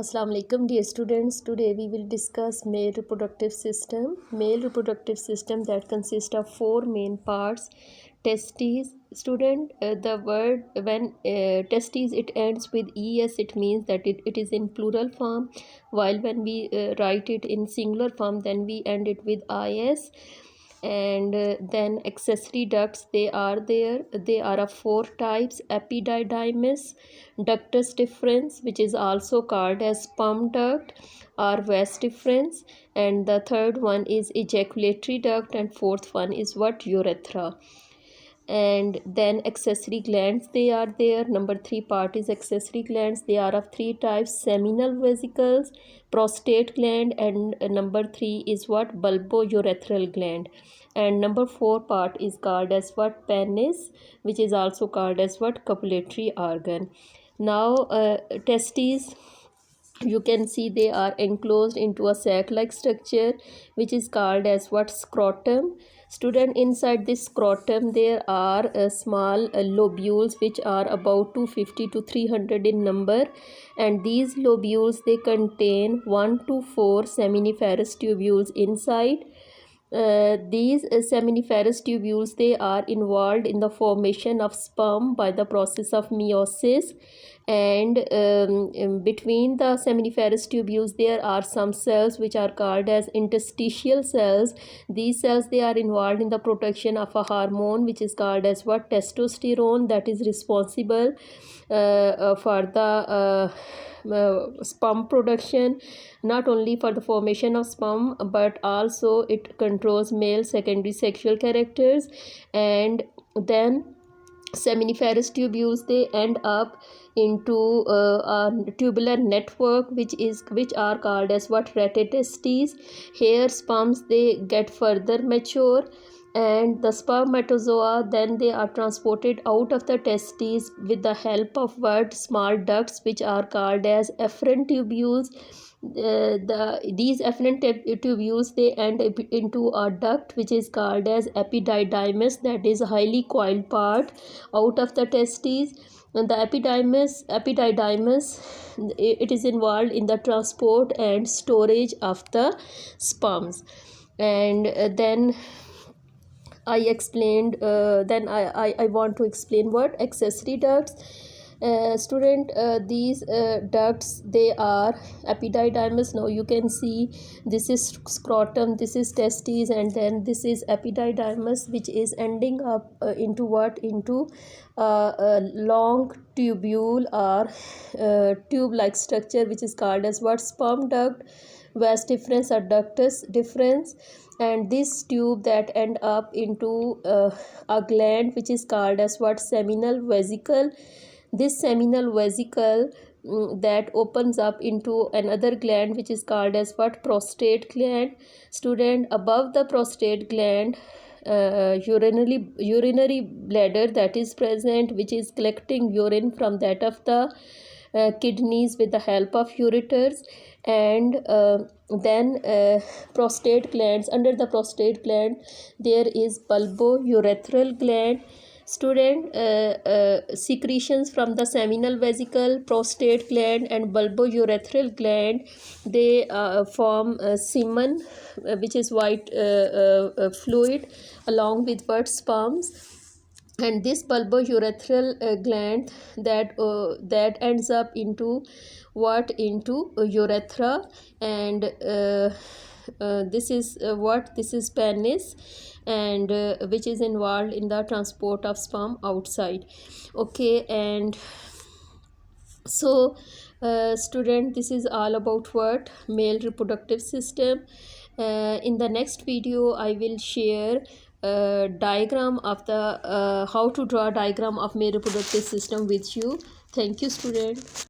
Assalamu alaikum dear students. Today we will discuss male reproductive system. Male reproductive system that consists of four main parts. Testes. Student, the word when testes it ends with es, it means that it is in plural form, while when we write it in singular form then we end it with is. And then accessory ducts, they are of four types: epididymis, ductus deferens, which is also called as sperm duct or vas deferens, and the third one is ejaculatory duct, and fourth one is what, urethra. And then accessory glands, they are there. Number 3 part is accessory glands. They are of three types: seminal vesicles, prostate gland, and number 3 is what, bulbourethral gland. And number 4 part is called as what, penis, which is also called as what, copulatory organ. Now testes, you can see they are enclosed into a sac like structure which is called as what, scrotum. Student, inside this scrotum there are small lobules which are about 250 to 300 in number, and these lobules, they contain 1 to 4 seminiferous tubules inside. These seminiferous tubules, they are involved in the formation of sperm by the process of meiosis, and between the seminiferous tubules there are some cells which are called as interstitial cells. These cells, they are involved in the production of a hormone which is called as what, testosterone, that is responsible for the sperm production. Not only for the formation of sperm, but also it controls male secondary sexual characters. And then seminiferous tubules, they end up into a tubular network which are called as what, retitestes. Here sperms, they get further mature, and the spermatozoa, then they are transported out of the testes with the help of what, small ducts which are called as efferent tubules. These efferent tubules, they end up into a duct which is called as epididymis, that is a highly coiled part out of the testes. And the epididymis, it is involved in the transport and storage of the sperms. And then I explained, then I want to explain what accessory ducts. Student, these ducts, they are epididymis. Now you can see this is scrotum, this is testes, and then this is epididymis, which is ending up into what, into a long tubule or tube like structure which is called as what, sperm duct, vas deferens or ductus deferens. And this tube that end up into a gland which is called as what, seminal vesicle. This seminal vesicle, that opens up into another gland which is called as what, prostate gland. Student, above the prostate gland, urinary bladder that is present, which is collecting urine from that of the kidneys with the help of ureters. And then prostate glands, under the prostate gland there is bulbourethral gland. Student, secretions from the seminal vesicle, prostate gland, and bulbourethral gland, they form semen, which is white fluid, along with what, sperms. And this bulbourethral gland, that ends up into what, into urethra. And this is what, this is penis, and which is involved in the transport of sperm outside. Okay, and so student, this is all about what, male reproductive system. In the next video I will share diagram of the how to draw a diagram of male reproductive system with you. Thank you, student.